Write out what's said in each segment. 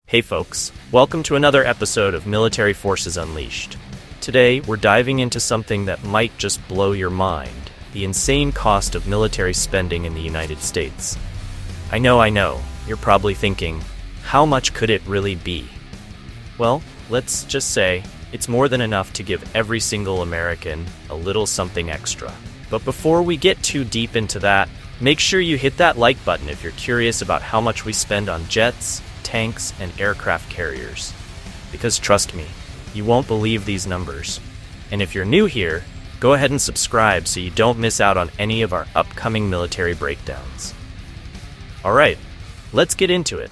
Hey folks, welcome to another episode of Military Forces Unleashed. Today, we're diving into something that might just blow your mind: the insane cost of military spending in the United States. I know, you're probably thinking, how much could it really be? Well, let's just say, it's more than enough to give every single American a little something extra. But before we get too deep into that, make sure you hit that like button if you're curious about how much we spend on jets, tanks, and aircraft carriers. Because trust me, you won't believe these numbers. And if you're new here, go ahead and subscribe so you don't miss out on any of our upcoming military breakdowns. Alright, let's get into it.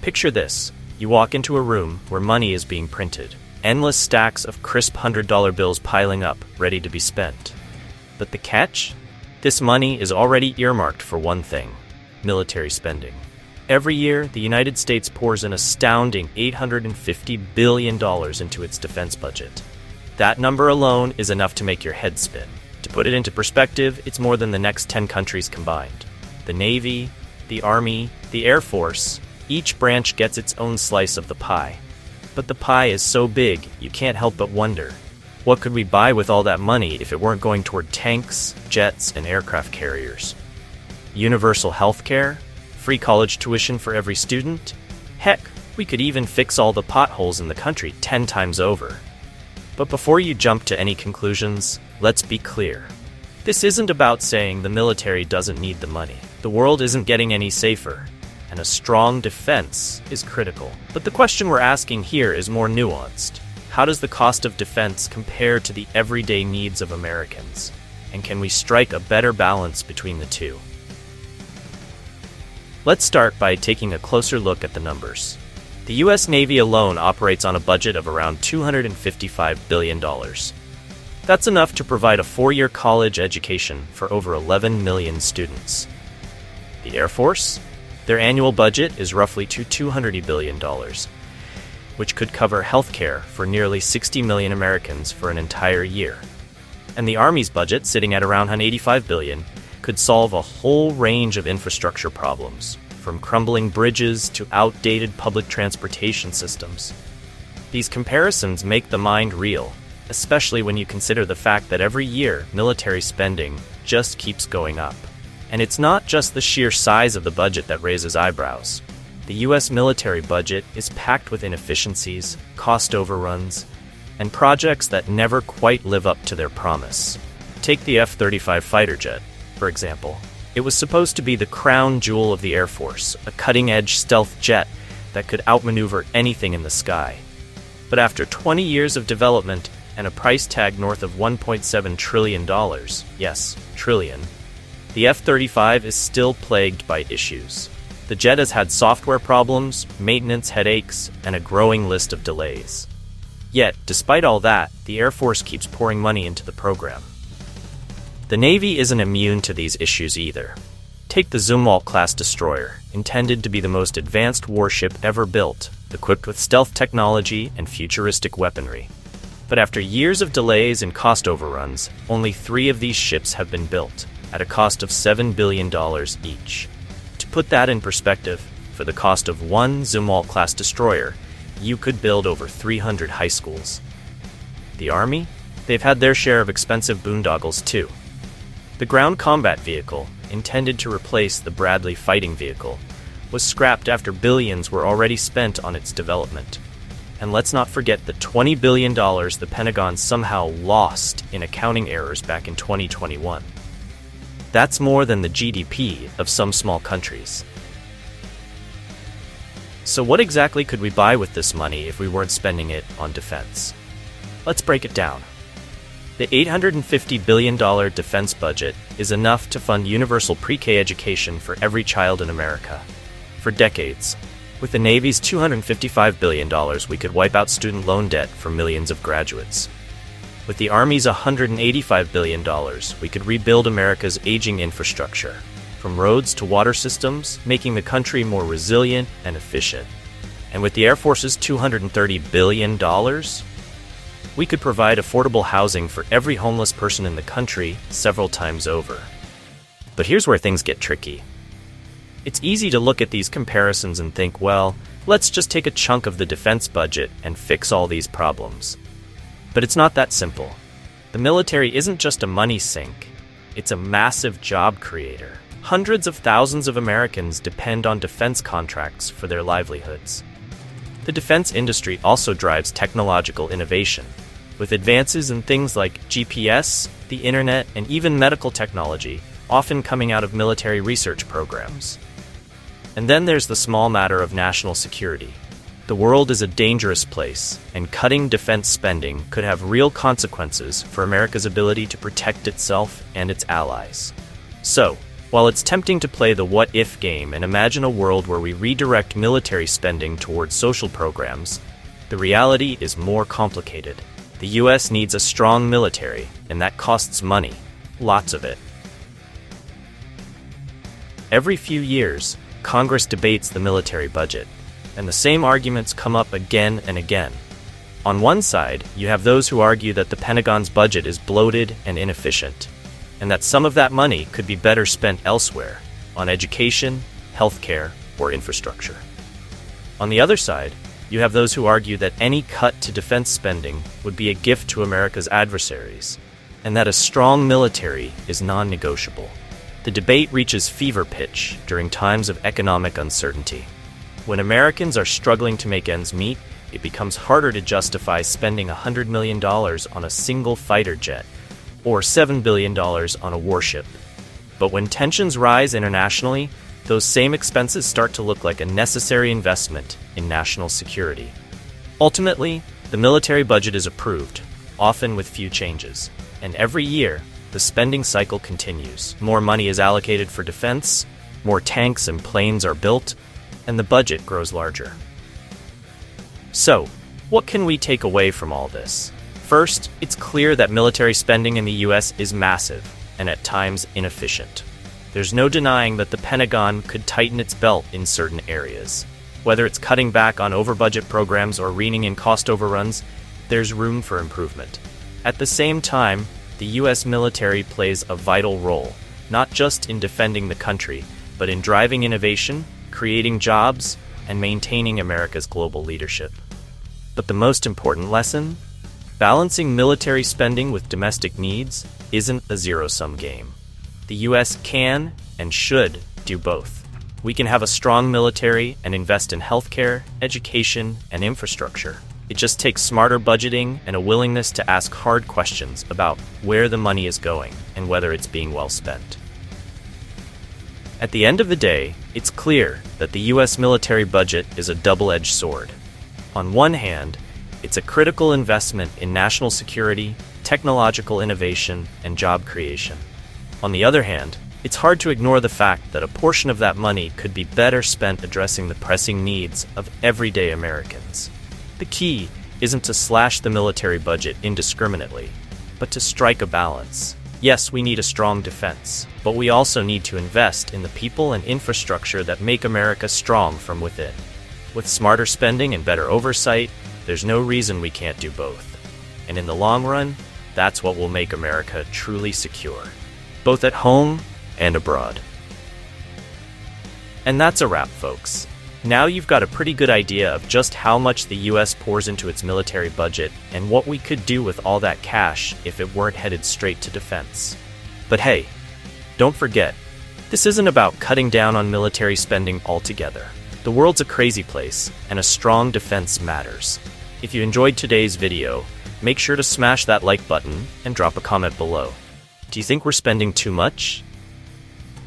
Picture this. You walk into a room where money is being printed. Endless stacks of crisp $100 bills piling up, ready to be spent. But the catch? This money is already earmarked for one thing: military spending. Every year, the United States pours an astounding $850 billion into its defense budget. That number alone is enough to make your head spin. To put it into perspective, it's more than the next 10 countries combined. The Navy, the Army, the Air Force, each branch gets its own slice of the pie. But the pie is so big, you can't help but wonder, what could we buy with all that money if it weren't going toward tanks, jets, and aircraft carriers? Universal health care? Free college tuition for every student? Heck, we could even fix all the potholes in the country 10 times over. But before you jump to any conclusions, let's be clear. This isn't about saying the military doesn't need the money. The world isn't getting any safer, and a strong defense is critical. But the question we're asking here is more nuanced. How does the cost of defense compare to the everyday needs of Americans? And can we strike a better balance between the two? Let's start by taking a closer look at the numbers. The U.S. Navy alone operates on a budget of around $255 billion. That's enough to provide a 4-year college education for over 11 million students. The Air Force? Their annual budget is roughly $200 billion, which could cover health care for nearly 60 million Americans for an entire year. And the Army's budget, sitting at around $85 billion, could solve a whole range of infrastructure problems, from crumbling bridges to outdated public transportation systems. These comparisons make the mind reel, especially when you consider the fact that every year military spending just keeps going up. And it's not just the sheer size of the budget that raises eyebrows. The U.S. military budget is packed with inefficiencies, cost overruns, and projects that never quite live up to their promise. Take the F-35 fighter jet, for example. It was supposed to be the crown jewel of the Air Force, a cutting-edge stealth jet that could outmaneuver anything in the sky. But after 20 years of development and a price tag north of $1.7 trillion, yes, trillion, the F-35 is still plagued by issues. The jet has had software problems, maintenance headaches, and a growing list of delays. Yet, despite all that, the Air Force keeps pouring money into the program. The Navy isn't immune to these issues either. Take the Zumwalt-class destroyer, intended to be the most advanced warship ever built, equipped with stealth technology and futuristic weaponry. But after years of delays and cost overruns, only 3 of these ships have been built, at a cost of $7 billion each. To put that in perspective, for the cost of one Zumwalt-class destroyer, you could build over 300 high schools. The Army? They've had their share of expensive boondoggles too. The ground combat vehicle, intended to replace the Bradley fighting vehicle, was scrapped after billions were already spent on its development. And let's not forget the $20 billion the Pentagon somehow lost in accounting errors back in 2021. That's more than the GDP of some small countries. So what exactly could we buy with this money if we weren't spending it on defense? Let's break it down. The $850 billion defense budget is enough to fund universal pre-K education for every child in America. For decades, with the Navy's $255 billion, we could wipe out student loan debt for millions of graduates. With the Army's $185 billion, we could rebuild America's aging infrastructure, from roads to water systems, making the country more resilient and efficient. And with the Air Force's $230 billion, we could provide affordable housing for every homeless person in the country several times over. But here's where things get tricky. It's easy to look at these comparisons and think, well, let's just take a chunk of the defense budget and fix all these problems. But it's not that simple. The military isn't just a money sink, it's a massive job creator. Hundreds of thousands of Americans depend on defense contracts for their livelihoods. The defense industry also drives technological innovation, with advances in things like GPS, the internet, and even medical technology often coming out of military research programs. And then there's the small matter of national security. The world is a dangerous place, and cutting defense spending could have real consequences for America's ability to protect itself and its allies. So, while it's tempting to play the what-if game and imagine a world where we redirect military spending towards social programs, the reality is more complicated. The U.S. needs a strong military, and that costs money. Lots of it. Every few years, Congress debates the military budget, and the same arguments come up again and again. On one side, you have those who argue that the Pentagon's budget is bloated and inefficient, and that some of that money could be better spent elsewhere, on education, healthcare, or infrastructure. On the other side, you have those who argue that any cut to defense spending would be a gift to America's adversaries, and that a strong military is non-negotiable. The debate reaches fever pitch during times of economic uncertainty. When Americans are struggling to make ends meet, it becomes harder to justify spending $100 million on a single fighter jet, or $7 billion on a warship. But when tensions rise internationally, those same expenses start to look like a necessary investment in national security. Ultimately, the military budget is approved, often with few changes, and every year, the spending cycle continues. More money is allocated for defense, more tanks and planes are built, and the budget grows larger. So, what can we take away from all this? First, it's clear that military spending in the U.S. is massive and at times inefficient. There's no denying that the Pentagon could tighten its belt in certain areas. Whether it's cutting back on over-budget programs or reining in cost overruns, there's room for improvement. At the same time, the U.S. military plays a vital role, not just in defending the country, but in driving innovation, creating jobs, and maintaining America's global leadership. But the most important lesson? Balancing military spending with domestic needs isn't a zero-sum game. The U.S. can and should do both. We can have a strong military and invest in healthcare, education, and infrastructure. It just takes smarter budgeting and a willingness to ask hard questions about where the money is going and whether it's being well spent. At the end of the day, it's clear that the U.S. military budget is a double-edged sword. On one hand, it's a critical investment in national security, technological innovation, and job creation. On the other hand, it's hard to ignore the fact that a portion of that money could be better spent addressing the pressing needs of everyday Americans. The key isn't to slash the military budget indiscriminately, but to strike a balance. Yes, we need a strong defense, but we also need to invest in the people and infrastructure that make America strong from within. With smarter spending and better oversight, there's no reason we can't do both. And in the long run, that's what will make America truly secure, both at home and abroad. And that's a wrap, folks. Now you've got a pretty good idea of just how much the US pours into its military budget and what we could do with all that cash if it weren't headed straight to defense. But hey, don't forget, this isn't about cutting down on military spending altogether. The world's a crazy place, and a strong defense matters. If you enjoyed today's video, make sure to smash that like button and drop a comment below. Do you think we're spending too much?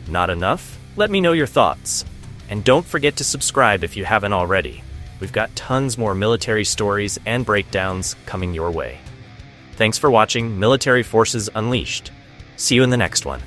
Not enough? Let me know your thoughts. And don't forget to subscribe if you haven't already. We've got tons more military stories and breakdowns coming your way. Thanks for watching Military Forces Unleashed. See you in the next one.